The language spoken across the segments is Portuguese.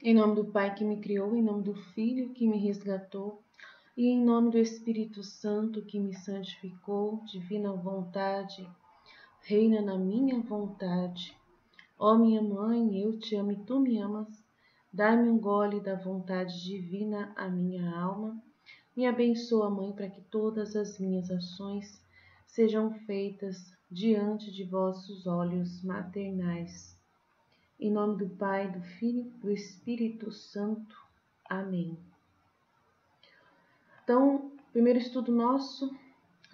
Em nome do Pai que me criou, em nome do Filho que me resgatou, e em nome do Espírito Santo que me santificou, divina vontade, reina na minha vontade. Ó minha mãe, eu te amo e tu me amas. Dai-me um gole da vontade divina à minha alma. Me abençoa, Mãe, para que todas as minhas ações sejam feitas diante de vossos olhos maternais. Em nome do Pai, do Filho e do Espírito Santo. Amém. Então, primeiro estudo nosso,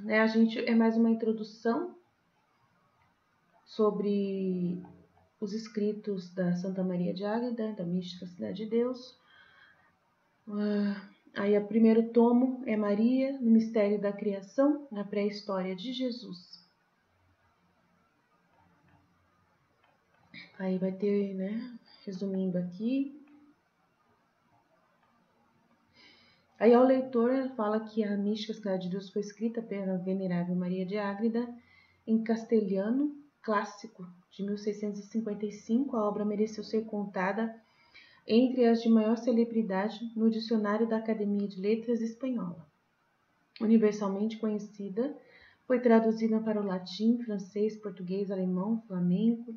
a gente é mais uma introdução sobre os escritos da Santa Maria de Ágreda, da Mística Cidade de Deus. Aí, o primeiro tomo é Maria no Mistério da Criação, na pré-história de Jesus. Aí vai ter, resumindo aqui. Aí ao leitor fala que a Mística Cidade de Deus foi escrita pela Venerável Maria de Ágreda em castelhano clássico de 1655. A obra mereceu ser contada entre as de maior celebridade no dicionário da Academia de Letras Espanhola. Universalmente conhecida, foi traduzida para o latim, francês, português, alemão, flamenco,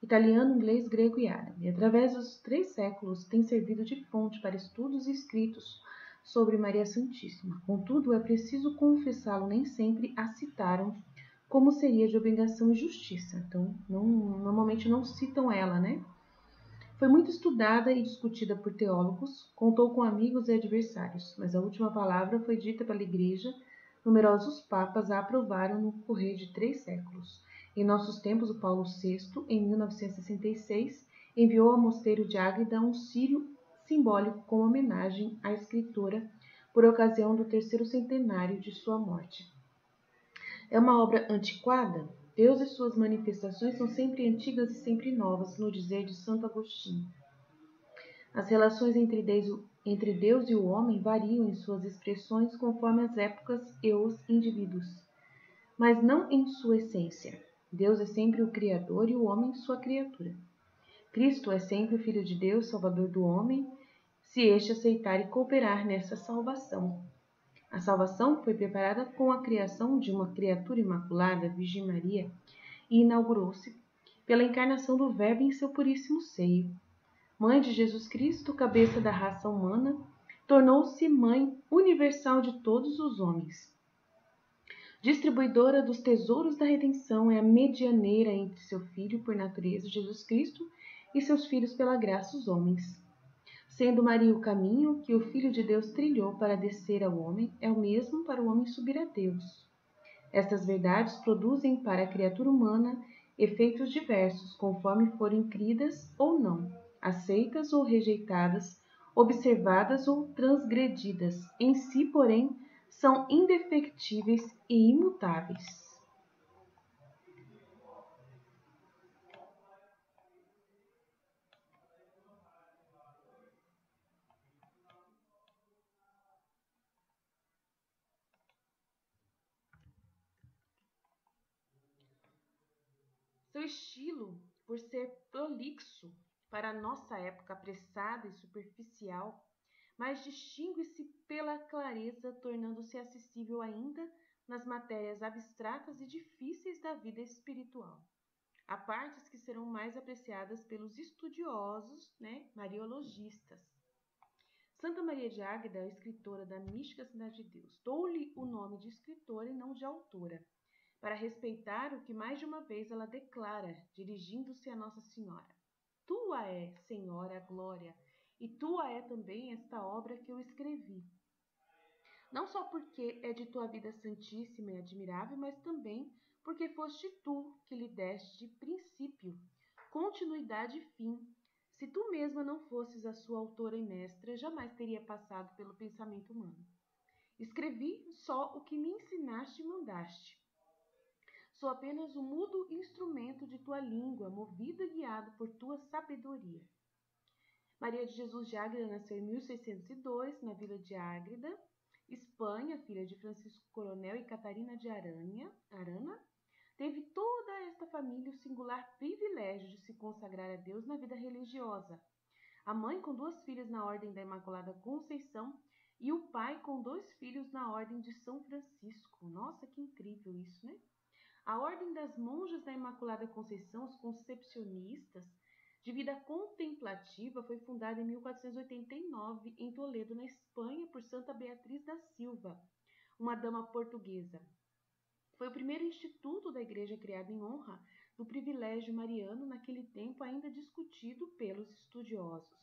italiano, inglês, grego e árabe. Através dos 3 séculos, tem servido de fonte para estudos e escritos sobre Maria Santíssima. Contudo, é preciso confessá-lo, nem sempre a citaram como seria de obrigação e justiça. Então, normalmente não citam ela, Foi muito estudada e discutida por teólogos, contou com amigos e adversários, mas a última palavra foi dita pela Igreja. Numerosos papas a aprovaram no correr de 3 séculos. Em nossos tempos, o Paulo VI, em 1966, enviou ao mosteiro de Ágreda um círio simbólico como homenagem à escritora por ocasião do 3º centenário de sua morte. É uma obra antiquada? Deus e suas manifestações são sempre antigas e sempre novas, no dizer de Santo Agostinho. As relações entre Deus e o homem variam em suas expressões conforme as épocas e os indivíduos, mas não em sua essência. Deus é sempre o Criador e o homem sua criatura. Cristo é sempre o Filho de Deus, Salvador do homem, se este aceitar e cooperar nessa salvação. A salvação foi preparada com a criação de uma criatura imaculada, Virgem Maria, e inaugurou-se pela encarnação do Verbo em seu puríssimo seio. Mãe de Jesus Cristo, cabeça da raça humana, tornou-se mãe universal de todos os homens. Distribuidora dos tesouros da redenção, é a medianeira entre seu Filho, por natureza, Jesus Cristo, e seus filhos pela graça, os homens. Sendo Maria o caminho que o Filho de Deus trilhou para descer ao homem, é o mesmo para o homem subir a Deus. Estas verdades produzem para a criatura humana efeitos diversos, conforme forem cridas ou não, aceitas ou rejeitadas, observadas ou transgredidas. Em si, porém, são indefectíveis e imutáveis. Seu estilo, por ser prolixo para a nossa época, apressado e superficial, mas distingue-se pela clareza, tornando-se acessível ainda nas matérias abstratas e difíceis da vida espiritual. Há partes que serão mais apreciadas pelos estudiosos, mariologistas. Santa Maria de Ágreda é a escritora da Mística Cidade de Deus. Dou-lhe o nome de escritora e não de autora, para respeitar o que mais de uma vez ela declara, dirigindo-se a Nossa Senhora. Tua é, Senhora, a glória, e tua é também esta obra que eu escrevi. Não só porque é de tua vida santíssima e admirável, mas também porque foste tu que lhe deste princípio, continuidade e fim. Se tu mesma não fosses a sua autora e mestra, jamais teria passado pelo pensamento humano. Escrevi só o que me ensinaste e mandaste. Sou apenas o mudo instrumento de tua língua, movido e guiado por tua sabedoria. Maria de Jesus de Ágreda nasceu em 1602, na vila de Ágreda, Espanha, filha de Francisco Coronel e Catarina de Arana. Teve toda esta família o singular privilégio de se consagrar a Deus na vida religiosa, a mãe com 2 filhas na Ordem da Imaculada Conceição e o pai com 2 filhos na Ordem de São Francisco. Nossa, que incrível isso, né? A Ordem das Monjas da Imaculada Conceição, os concepcionistas, de vida contemplativa, foi fundada em 1489 em Toledo, na Espanha, por Santa Beatriz da Silva, uma dama portuguesa. Foi o primeiro instituto da Igreja criado em honra do privilégio mariano, naquele tempo ainda discutido pelos estudiosos.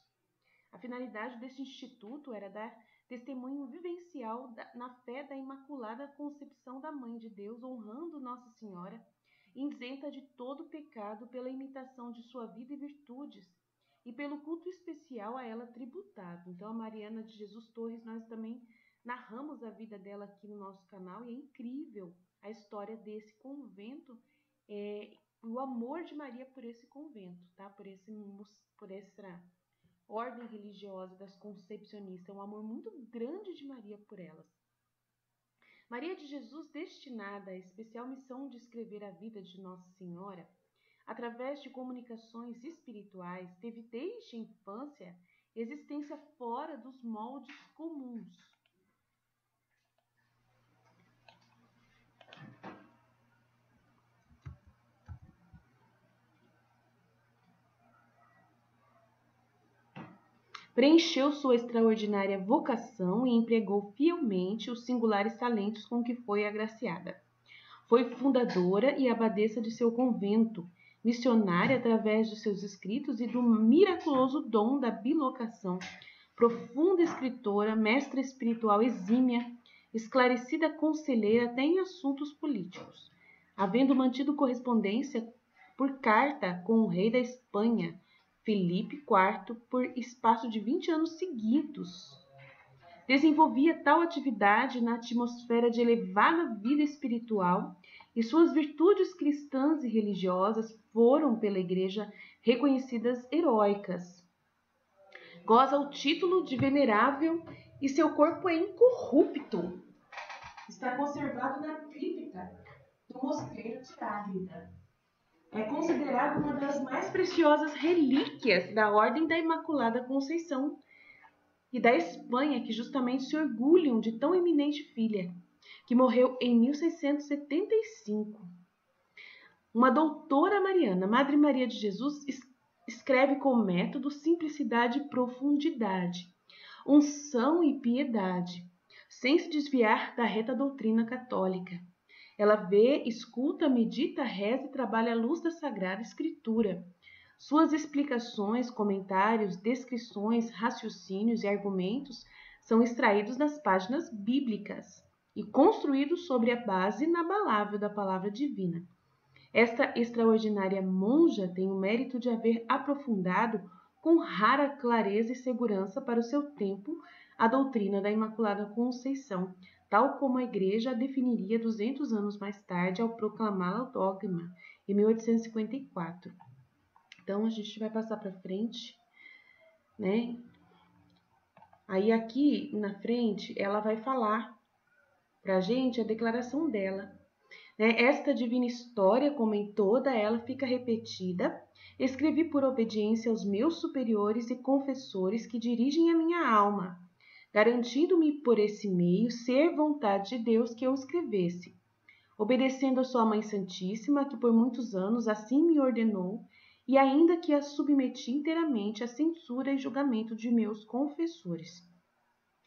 A finalidade deste instituto era dar testemunho vivencial na fé da Imaculada Concepção da Mãe de Deus, honrando Nossa Senhora, isenta de todo pecado, pela imitação de sua vida e virtudes, e pelo culto especial a ela tributado. Então, a Mariana de Jesus Torres, nós também narramos a vida dela aqui no nosso canal, e é incrível a história desse convento, o amor de Maria por esse convento, tá? Por essa ordem religiosa das concepcionistas, é um amor muito grande de Maria por elas. Maria de Jesus, destinada à especial missão de escrever a vida de Nossa Senhora, através de comunicações espirituais, teve desde a infância existência fora dos moldes comuns. Preencheu sua extraordinária vocação e empregou fielmente os singulares talentos com que foi agraciada. Foi fundadora e abadesa de seu convento, missionária através de seus escritos e do miraculoso dom da bilocação, profunda escritora, mestra espiritual exímia, esclarecida conselheira até em assuntos políticos, havendo mantido correspondência por carta com o rei da Espanha, Felipe IV, por espaço de 20 anos seguidos. Desenvolvia tal atividade na atmosfera de elevada vida espiritual, e suas virtudes cristãs e religiosas foram pela Igreja reconhecidas heróicas. Goza o título de venerável e seu corpo é incorrupto. Está conservado na cripta do Mosteiro de Ágreda. É considerado uma das mais preciosas relíquias da Ordem da Imaculada Conceição e da Espanha, que justamente se orgulham de tão eminente filha, que morreu em 1675. Uma doutora mariana, Madre Maria de Jesus, escreve com método, simplicidade e profundidade, unção e piedade, sem se desviar da reta doutrina católica. Ela vê, escuta, medita, reza e trabalha à luz da Sagrada Escritura. Suas explicações, comentários, descrições, raciocínios e argumentos são extraídos das páginas bíblicas e construídos sobre a base inabalável da palavra divina. Esta extraordinária monja tem o mérito de haver aprofundado com rara clareza e segurança para o seu tempo a doutrina da Imaculada Conceição, tal como a Igreja a definiria 200 anos mais tarde ao proclamá-la o dogma, em 1854. Então, a gente vai passar para frente, né? Aí, aqui na frente, ela vai falar para a gente a declaração dela. Esta divina história, como em toda ela, fica repetida. Escrevi por obediência aos meus superiores e confessores que dirigem a minha alma, garantindo-me por esse meio ser vontade de Deus que eu escrevesse, obedecendo a sua Mãe Santíssima, que por muitos anos assim me ordenou, e ainda que a submeti inteiramente à censura e julgamento de meus confessores,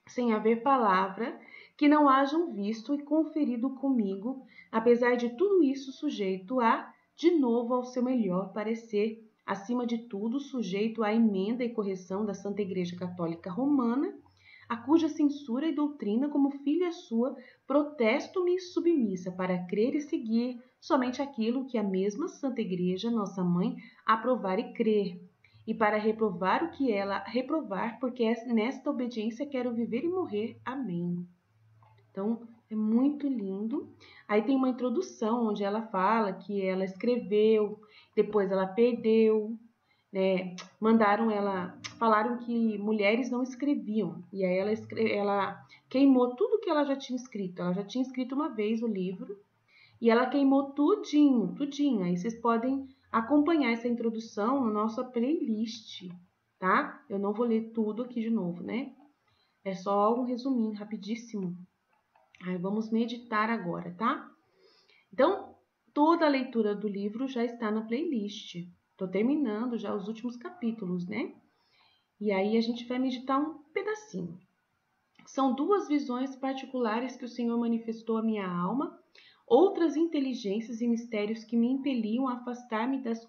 sem haver palavra que não hajam visto e conferido comigo, apesar de tudo isso sujeito de novo ao seu melhor parecer, acima de tudo sujeito à emenda e correção da Santa Igreja Católica Romana, a cuja censura e doutrina, como filha sua, protesto-me submissa para crer e seguir somente aquilo que a mesma Santa Igreja, nossa Mãe, aprovar e crer, e para reprovar o que ela reprovar, porque nesta obediência quero viver e morrer. Amém. Então, é muito lindo. Aí tem uma introdução onde ela fala que ela escreveu, depois ela perdeu, né? Falaram que mulheres não escreviam, e aí ela queimou tudo que ela já tinha escrito. Ela já tinha escrito uma vez o livro, e ela queimou tudinho. Aí vocês podem acompanhar essa introdução na nossa playlist, tá? Eu não vou ler tudo aqui de novo, né? É só um resuminho rapidíssimo. Aí vamos meditar agora, tá? Então, toda a leitura do livro já está na playlist. Tô terminando já os últimos capítulos, né? E aí a gente vai meditar um pedacinho. São duas visões particulares que o Senhor manifestou à minha alma, outras inteligências e mistérios que me impeliam a afastar-me das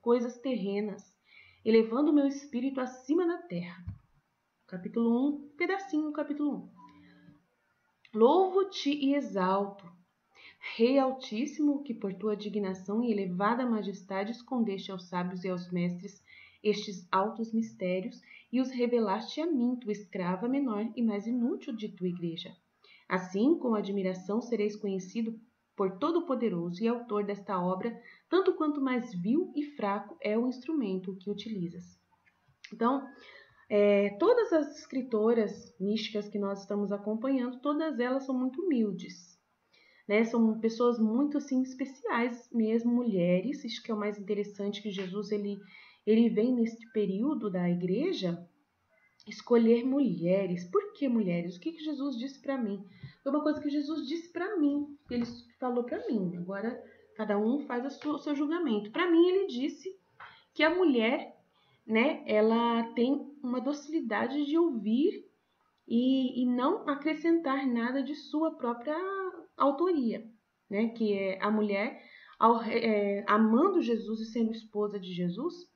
coisas terrenas, elevando o meu espírito acima da terra. Capítulo 1, pedacinho do capítulo 1. Louvo-te e exalto, Rei Altíssimo, que por tua dignação e elevada majestade escondeste aos sábios e aos mestres estes altos mistérios e os revelaste a mim, tua escrava menor e mais inútil de tua igreja. Assim, com admiração sereis conhecido por Todo-Poderoso e autor desta obra, tanto quanto mais vil e fraco é o instrumento que utilizas. Então, todas as escritoras místicas que nós estamos acompanhando, todas elas são muito humildes, né? São pessoas muito assim especiais mesmo, mulheres. Isso que é o mais interessante, que Jesus ele vem neste período da igreja escolher mulheres. Por que mulheres? O que Jesus disse para mim? Foi uma coisa que Jesus disse para mim, que ele falou para mim. Agora cada um faz o seu julgamento. Para mim ele disse que a mulher, né, ela tem uma docilidade de ouvir e não acrescentar nada de sua própria autoria, né? Que é a mulher, amando Jesus e sendo esposa de Jesus,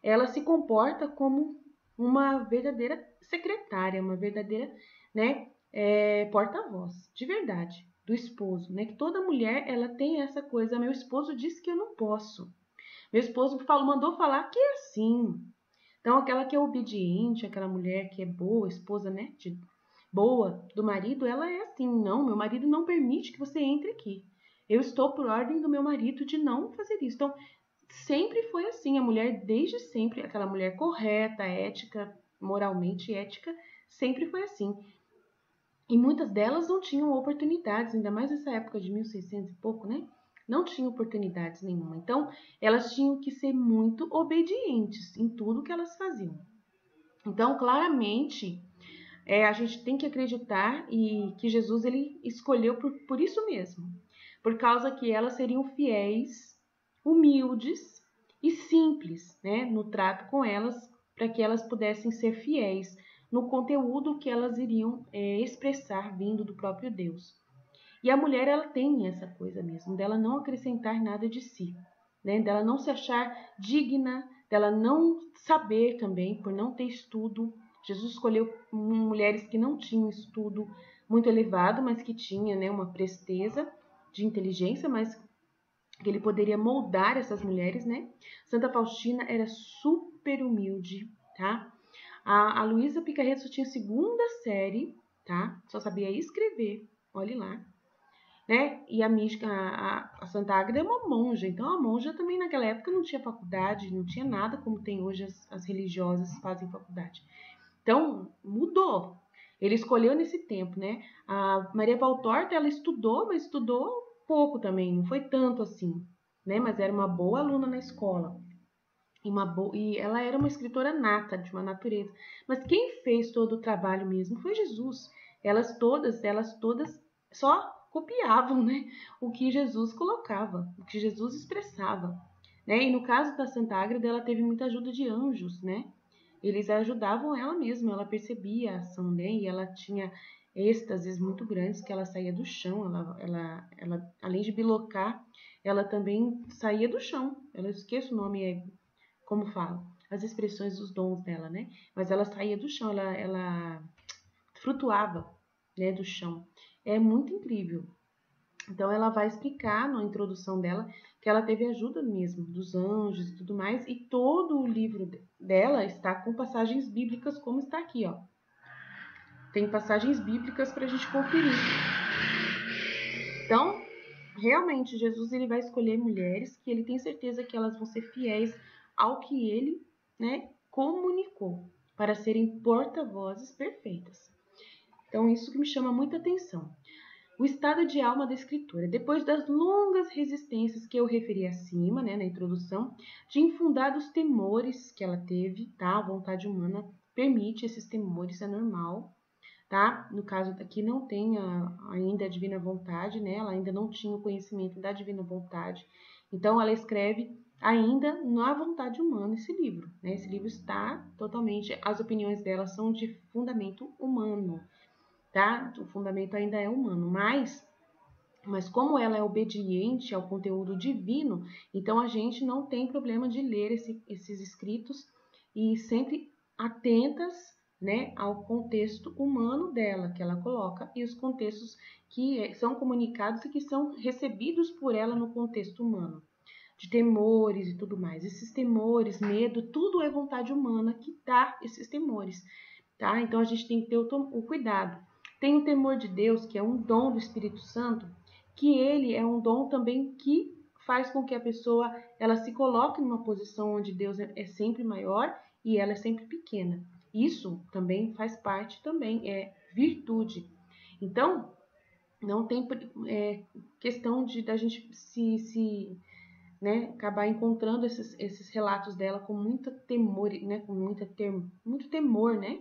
ela se comporta como uma verdadeira secretária, uma verdadeira, né, porta-voz, de verdade, do esposo, né? Que toda mulher, ela tem essa coisa, meu esposo disse que eu não posso. Meu esposo mandou falar que é assim. Então, aquela que é obediente, aquela mulher que é boa, esposa, né, boa do marido, ela é assim, não, meu marido não permite que você entre aqui. Eu estou por ordem do meu marido de não fazer isso. Então, sempre foi assim, a mulher desde sempre, aquela mulher correta, ética, moralmente ética, sempre foi assim. E muitas delas não tinham oportunidades, ainda mais nessa época de 1600 e pouco, né? Não tinham oportunidades nenhuma. Então, elas tinham que ser muito obedientes em tudo que elas faziam. Então, claramente, a gente tem que acreditar e que Jesus ele escolheu por isso mesmo. Por causa que elas seriam fiéis, humildes e simples, né, no trato com elas, para que elas pudessem ser fiéis no conteúdo que elas iriam expressar vindo do próprio Deus. E a mulher, ela tem essa coisa mesmo, dela não acrescentar nada de si, né, dela não se achar digna, dela não saber também, por não ter estudo. Jesus escolheu mulheres que não tinham estudo muito elevado, mas que tinham, né, uma presteza de inteligência, mas que ele poderia moldar essas mulheres, né? Santa Faustina era super humilde, tá? A Luísa Picarreta só tinha segunda série, tá? Só sabia escrever, olhe lá, né? E a mística, a Santa Águeda é uma monja, então a monja também naquela época não tinha faculdade, não tinha nada como tem hoje as religiosas fazem faculdade. Então, mudou. Ele escolheu nesse tempo, né? A Maria Valtorta, ela estudou, mas estudou pouco também, não foi tanto assim, né? Mas era uma boa aluna na escola. E ela era uma escritora nata, de uma natureza. Mas quem fez todo o trabalho mesmo foi Jesus. Elas todas só copiavam, né? O que Jesus colocava, o que Jesus expressava, né? E no caso da Santa Águeda, ela teve muita ajuda de anjos, né? Eles ajudavam ela mesma, ela percebia a ação, né? E ela tinha êxtases muito grandes que ela saía do chão, ela além de bilocar, ela também saía do chão. Ela esqueço o nome, como fala, as expressões dos dons dela, né? Mas ela saía do chão, ela flutuava, né, do chão. É muito incrível. Então ela vai explicar na introdução dela que ela teve ajuda mesmo dos anjos e tudo mais, e todo o livro dela está com passagens bíblicas, como está aqui, ó. Tem passagens bíblicas para a gente conferir. Então, realmente, Jesus ele vai escolher mulheres que ele tem certeza que elas vão ser fiéis ao que ele, né, comunicou, para serem porta-vozes perfeitas. Então, isso que me chama muita atenção. O estado de alma da escritora, depois das longas resistências que eu referi acima, né, na introdução, de infundados temores que ela teve, tá? A vontade humana permite esses temores, é normal, tá? No caso aqui não tem ainda a divina vontade, né? Ela ainda não tinha o conhecimento da divina vontade. Então ela escreve ainda na vontade humana esse livro, né? Esse livro está totalmente, as opiniões dela são de fundamento humano, tá? O fundamento ainda é humano, mas como ela é obediente ao conteúdo divino, então a gente não tem problema de ler esses escritos e sempre atentas, né, ao contexto humano dela, que ela coloca, e os contextos que são comunicados e que são recebidos por ela no contexto humano, de temores e tudo mais. Esses temores, medo, tudo é vontade humana que dá esses temores, tá? Então a gente tem que ter o cuidado. Tem o temor de Deus, que é um dom do Espírito Santo, que ele é um dom também que faz com que a pessoa ela se coloque numa posição onde Deus é sempre maior e ela é sempre pequena. Isso também faz parte, também é virtude. Então, não tem questão da gente né, acabar encontrando esses relatos dela com muito temor, né, com muito temor, né?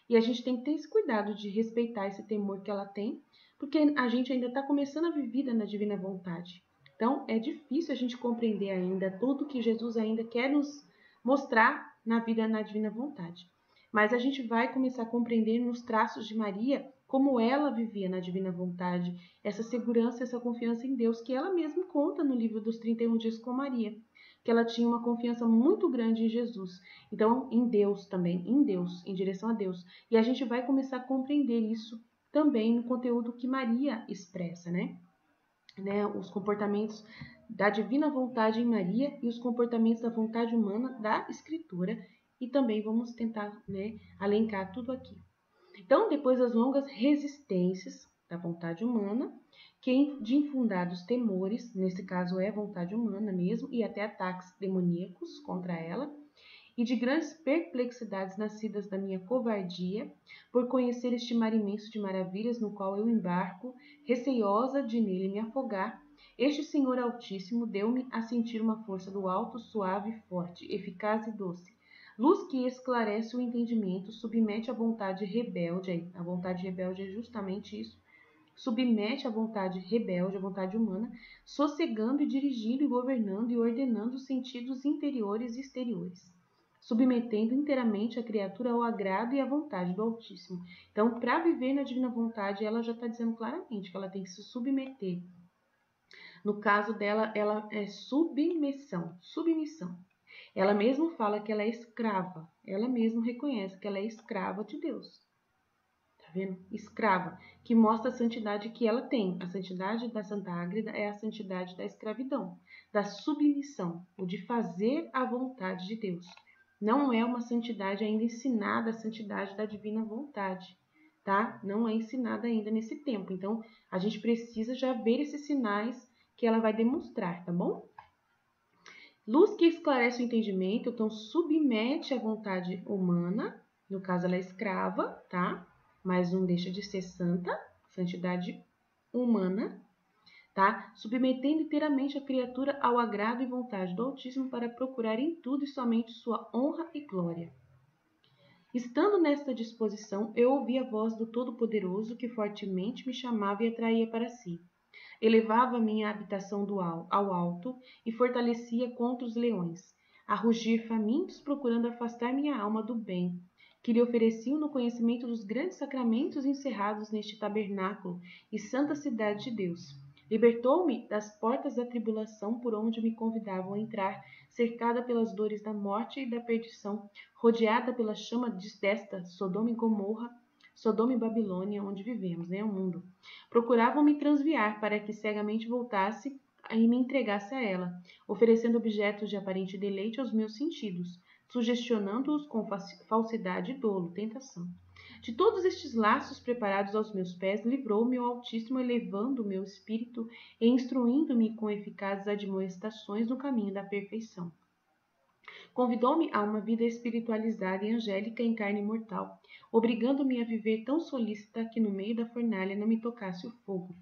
E a gente tem que ter esse cuidado de respeitar esse temor que ela tem, porque a gente ainda está começando a viver na divina vontade. Então, é difícil a gente compreender ainda tudo que Jesus ainda quer nos mostrar na vida na divina vontade. Mas a gente vai começar a compreender nos traços de Maria como ela vivia na divina vontade, essa segurança, essa confiança em Deus, que ela mesma conta no livro dos 31 dias com Maria, que ela tinha uma confiança muito grande em Jesus. Então, em Deus também, em Deus, em direção a Deus. E a gente vai começar a compreender isso também no conteúdo que Maria expressa, né? Os comportamentos da divina vontade em Maria e os comportamentos da vontade humana da Escritura. E também vamos tentar, né, alencar tudo aqui. Então, depois das longas resistências da vontade humana, de infundados temores, nesse caso é vontade humana mesmo, e até ataques demoníacos contra ela, e de grandes perplexidades nascidas da minha covardia, por conhecer este mar imenso de maravilhas no qual eu embarco, receiosa de nele me afogar, este Senhor Altíssimo deu-me a sentir uma força do alto, suave, forte, eficaz e doce. Luz que esclarece o entendimento, submete a vontade rebelde. A vontade rebelde é justamente isso. Submete a vontade rebelde, a vontade humana, sossegando e dirigindo e governando e ordenando os sentidos interiores e exteriores, submetendo inteiramente a criatura ao agrado e à vontade do Altíssimo. Então, para viver na divina vontade, ela já está dizendo claramente que ela tem que se submeter. No caso dela, ela é submissão. Ela mesma fala que ela é escrava. Ela mesma reconhece que ela é escrava de Deus. Tá vendo? Escrava, que mostra a santidade que ela tem. A santidade da Santa Ágreda é a santidade da escravidão, da submissão, o de fazer a vontade de Deus. Não é uma santidade ainda ensinada, a santidade da divina vontade, tá? Não é ensinada ainda nesse tempo. Então, a gente precisa já ver esses sinais que ela vai demonstrar, tá bom? Luz que esclarece o entendimento, então submete a vontade humana, no caso ela é escrava, tá? Mas não deixa de ser santa, santidade humana, tá? Submetendo inteiramente a criatura ao agrado e vontade do Altíssimo para procurar em tudo e somente sua honra e glória. Estando nesta disposição, eu ouvi a voz do Todo-Poderoso que fortemente me chamava e atraía para si. Elevava minha habitação ao alto e fortalecia contra os leões, a rugir famintos procurando afastar minha alma do bem, que lhe ofereciam no conhecimento dos grandes sacramentos encerrados neste tabernáculo e santa cidade de Deus. Libertou-me das portas da tribulação por onde me convidavam a entrar, cercada pelas dores da morte e da perdição, rodeada pela chama desta Sodoma e Gomorra, Sodoma e Babilônia, onde vivemos, né, o mundo. Procuravam me transviar para que cegamente voltasse e me entregasse a ela, oferecendo objetos de aparente deleite aos meus sentidos, sugestionando-os com falsidade, dolo, tentação. De todos estes laços preparados aos meus pés, livrou-me o Altíssimo, elevando o meu espírito e instruindo-me com eficazes admoestações no caminho da perfeição. Convidou-me a uma vida espiritualizada e angélica em carne mortal, obrigando-me a viver tão solícita que no meio da fornalha não me tocasse o fogo.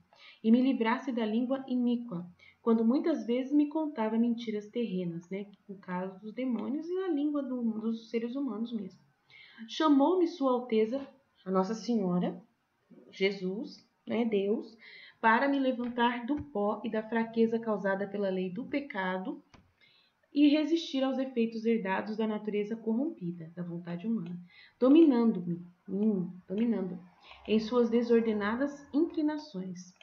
e me livrasse da língua iníqua, quando muitas vezes me contava mentiras terrenas, né? No caso dos demônios e a língua dos seres humanos mesmo. Chamou-me Sua Alteza, a Nossa Senhora, Jesus, né, Deus, para me levantar do pó e da fraqueza causada pela lei do pecado e resistir aos efeitos herdados da natureza corrompida, da vontade humana, dominando-me em suas desordenadas inclinações.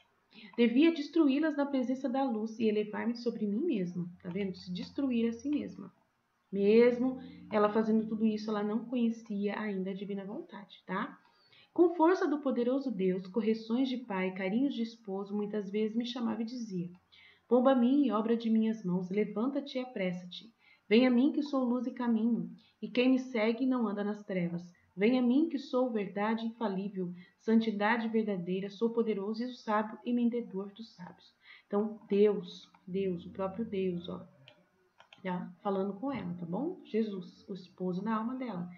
Devia destruí-las na presença da luz e elevar-me sobre mim mesma, tá vendo? Se destruir a si mesma. Mesmo ela fazendo tudo isso, ela não conhecia ainda a divina vontade, tá? Com força do poderoso Deus, correções de pai, carinhos de esposo, muitas vezes me chamava e dizia: Pomba minha e obra de minhas mãos, levanta-te e apressa-te. Vem a mim que sou luz e caminho, e quem me segue não anda nas trevas. Vem a mim que sou verdade infalível, santidade verdadeira, sou poderoso e o sábio e mendedor dos sábios. Então, Deus, o próprio Deus, ó, já falando com ela, tá bom? Jesus, o esposo da alma dela,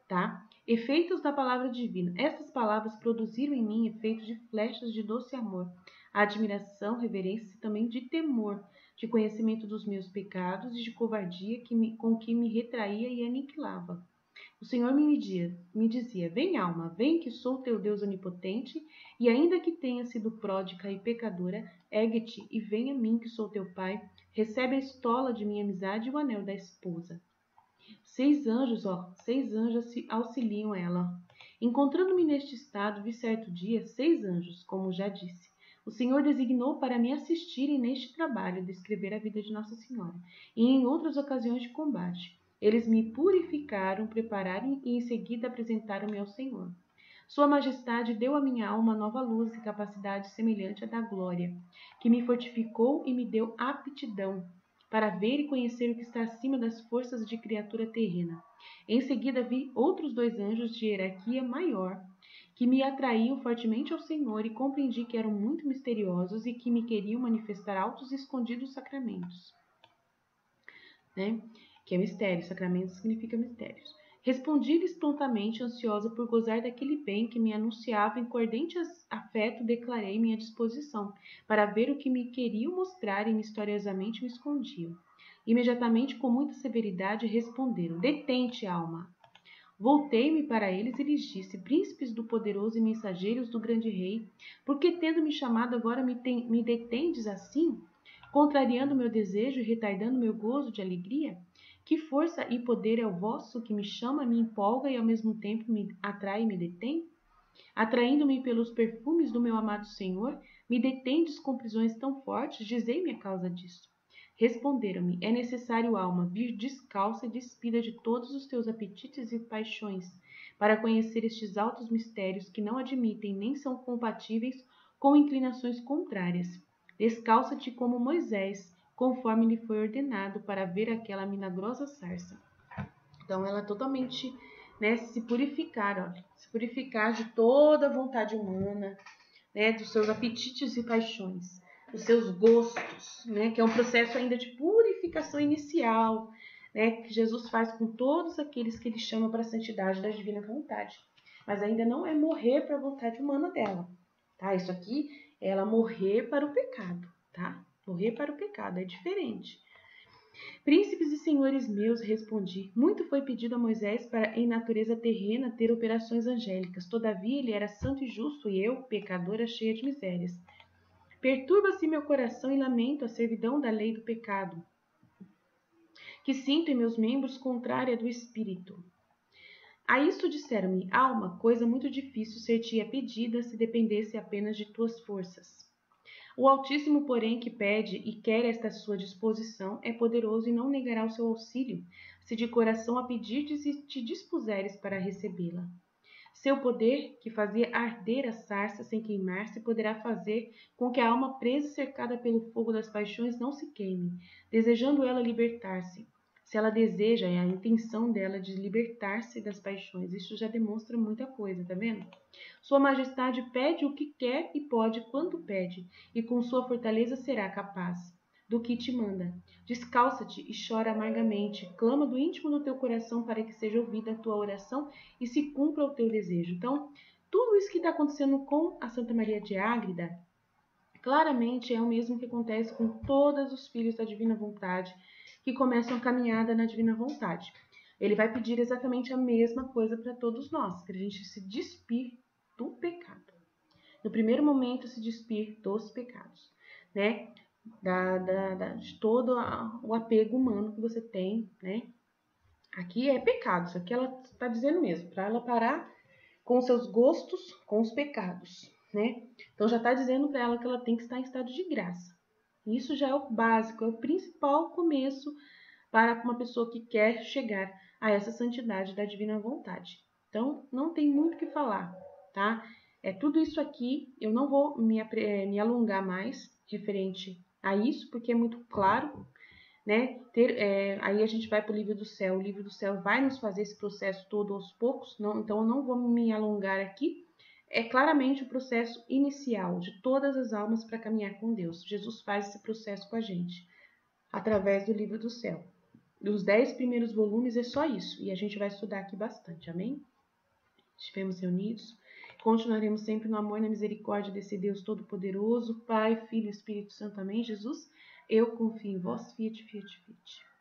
tá? Efeitos da palavra divina. Essas palavras produziram em mim efeitos de flechas de doce amor, admiração, reverência e também de temor, de conhecimento dos meus pecados e de covardia com que me retraía e aniquilava. O Senhor me dizia, vem alma, vem que sou teu Deus onipotente, e ainda que tenha sido pródiga e pecadora, ergue-te e vem a mim que sou teu pai, recebe a estola de minha amizade e o anel da esposa. 6 anjos auxiliam ela. Encontrando-me neste estado, vi certo dia 6 anjos, como já disse. O Senhor designou para me assistirem neste trabalho de escrever a vida de Nossa Senhora, e em outras ocasiões de combate. Eles me purificaram, prepararam e em seguida apresentaram-me ao Senhor. Sua Majestade deu à minha alma nova luz e capacidade semelhante à da glória, que me fortificou e me deu aptidão para ver e conhecer o que está acima das forças de criatura terrena. Em seguida vi outros 2 anjos de hierarquia maior, que me atraíam fortemente ao Senhor e compreendi que eram muito misteriosos e que me queriam manifestar altos e escondidos sacramentos. Né? Que é mistério, sacramento significa mistérios. Respondi-lhes prontamente, ansiosa por gozar daquele bem que me anunciava em ardente afeto, declarei minha disposição para ver o que me queriam mostrar e misteriosamente me escondiam. Imediatamente, com muita severidade, responderam: Detente, alma! Voltei-me para eles e lhes disse: Príncipes do poderoso e mensageiros do grande rei, por que tendo me chamado agora me detendes assim, contrariando meu desejo e retardando meu gozo de alegria? Que força e poder é o vosso que me chama, me empolga e ao mesmo tempo me atrai e me detém? Atraindo-me pelos perfumes do meu amado Senhor, me detendes com prisões tão fortes, dizei-me a causa disso. Responderam-me: é necessário, alma, vir descalça e despida de todos os teus apetites e paixões, para conhecer estes altos mistérios que não admitem nem são compatíveis com inclinações contrárias. Descalça-te como Moisés, conforme lhe foi ordenado, para ver aquela milagrosa sarça. Então, ela totalmente, né, se purificar de toda a vontade humana, né, dos seus apetites e paixões, dos seus gostos, né, que é um processo ainda de purificação inicial, né, que Jesus faz com todos aqueles que ele chama para a santidade da divina vontade. Mas ainda não é morrer para a vontade humana dela, tá? Isso aqui é ela morrer para o pecado, tá? Morrer para o pecado é diferente. Príncipes e senhores meus, respondi, muito foi pedido a Moisés para, em natureza terrena, ter operações angélicas. Todavia, ele era santo e justo, e eu, pecadora, cheia de misérias. Perturba-se meu coração e lamento a servidão da lei do pecado, que sinto em meus membros contrária do espírito. A isto disseram-me, alma, coisa muito difícil ser-te-ia pedida se dependesse apenas de tuas forças. O Altíssimo, porém, que pede e quer esta sua disposição, é poderoso e não negará o seu auxílio, se de coração a pedirdes e te dispuseres para recebê-la. Seu poder, que fazia arder a sarça sem queimar-se, poderá fazer com que a alma presa e cercada pelo fogo das paixões não se queime, desejando ela libertar-se. Se ela deseja, é a intenção dela de libertar-se das paixões. Isso já demonstra muita coisa, tá vendo? Sua Majestade pede o que quer e pode quando pede, e com sua fortaleza será capaz do que te manda. Descalça-te e chora amargamente, clama do íntimo do teu coração para que seja ouvida a tua oração e se cumpra o teu desejo. Então, tudo isso que está acontecendo com a Santa Maria de Ágreda, claramente é o mesmo que acontece com todos os filhos da divina vontade que começam a caminhada na divina vontade. Ele vai pedir exatamente a mesma coisa para todos nós, para a gente se despir do pecado. No primeiro momento, se despir dos pecados, né? De todo o apego humano que você tem, né? Aqui é pecado, isso aqui ela está dizendo mesmo, para ela parar com os seus gostos, com os pecados, né? Então já está dizendo para ela que ela tem que estar em estado de graça. Isso já é o básico, é o principal começo para uma pessoa que quer chegar a essa santidade da divina vontade. Então, não tem muito o que falar, tá? É tudo isso aqui, eu não vou me alongar mais referente a isso, porque é muito claro, né? Aí a gente vai para o livro do céu. O livro do céu vai nos fazer esse processo todo aos poucos, então eu não vou me alongar aqui. É claramente o processo inicial de todas as almas para caminhar com Deus. Jesus faz esse processo com a gente, através do livro do céu. Dos 10 primeiros volumes é só isso, e a gente vai estudar aqui bastante, amém? Estivemos reunidos, continuaremos sempre no amor e na misericórdia desse Deus Todo-Poderoso, Pai, Filho e Espírito Santo, amém, Jesus? Eu confio em vós, fiat, fiat, fiat.